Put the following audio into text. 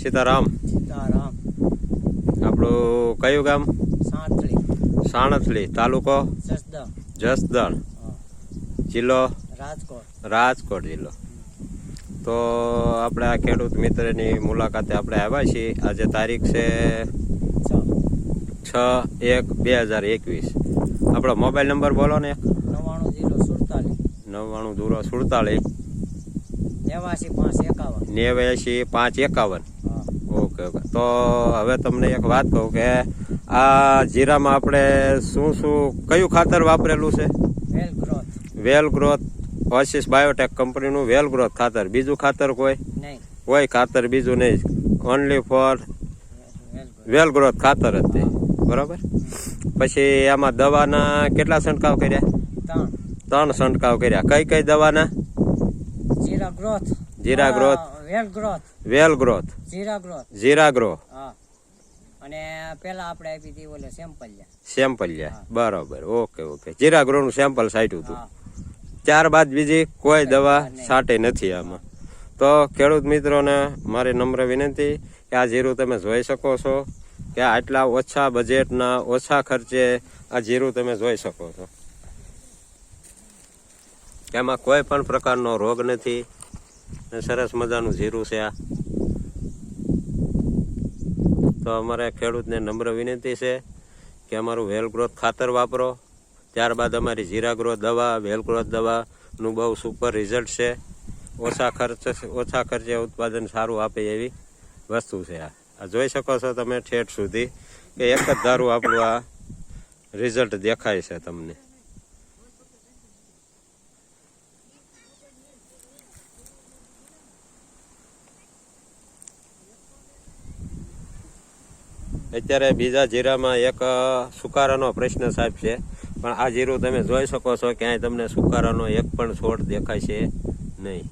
સીતારામ. સીતારામ. આપણું કયું ગામ? સાણથલી. સાણથલી, તાલુકો જસદણ. જસદણ, જિલ્લો રાજકોટ. રાજકોટ જિલ્લો. તો આપણે આ ખેડૂત મિત્રની મુલાકાતે આપણે આવ્યા છીએ. આજે તારીખ છે 6/1/2021. આપણો મોબાઈલ નંબર બોલો ને. 99 047 89 551. Okay okay. તો હવે તમને એક વાત કહું કે આ જીરામાં આપણે કયું ખાતર વાપરેલું છે? વેલ growth. Well growth, oasis Biotech કંપનીનું વેલ ગ્રોથ ખાતર. બીજું ખાતર નહીં. કોઈ ખાતર બીજું નહીં, ઓનલી ફોર વેલ ગ્રોથ ખાતર જ તે. બરાબર. પછી આમાં દવાના કેટલા છંટકાવ કર્યા? 3 છંટકાવ કર્યા. કઈ કઈ દવાના? જીરા ગ્રોથ. જીરા growth, well growth, well growth, જીરા ગ્રોથ, જીરા ગ્રો. હા. અને પેલા આપણે આપી હતી ઓલે સેમ્પલિયા. બરાબર. Okay okay. જીરા ગ્રો નું સેમ્પલ સાટ્યું હતું. હા. ત્યારબાદ બીજી કોઈ દવા છાંટી નથી આમાં. તો ખેડૂત મિત્રોને મારી નમ્ર વિનંતી કે આ જીરું તમે જોઈ શકો છો કે આટલા ઓછા બજેટના ઓછા ખર્ચે આ જીરું તમે જોઈ શકો છો. એમાં કોઈ પણ પ્રકારનો રોગ નથી. સરસ મજાનું જીરું છે આ. તો અમારે ખેડૂતને નમ્ર વિનંતી છે કે અમારું વેલ ગ્રોથ ખાતર વાપરો. ત્યારબાદ અમારી જીરા ગ્રોથ દવા, વેલ ગ્રોથ દવાનું બહુ સુપર રિઝલ્ટ છે. ઓછા ખર્ચે ઉત્પાદન સારું આપે એવી વસ્તુ છે આ. જોઈ શકો છો તમે ઠેઠ સુધી કે એક જ ધારું આપણું આ રિઝલ્ટ દેખાય છે તમને. અત્યારે બીજા જીરામાં એક સુકારાનો પ્રશ્ન સાહેબ છે, પણ આ જીરું તમે જોઈ શકો છો ક્યાંય તમને સુકારાનો એક પણ છોડ દેખાય છે નહીં.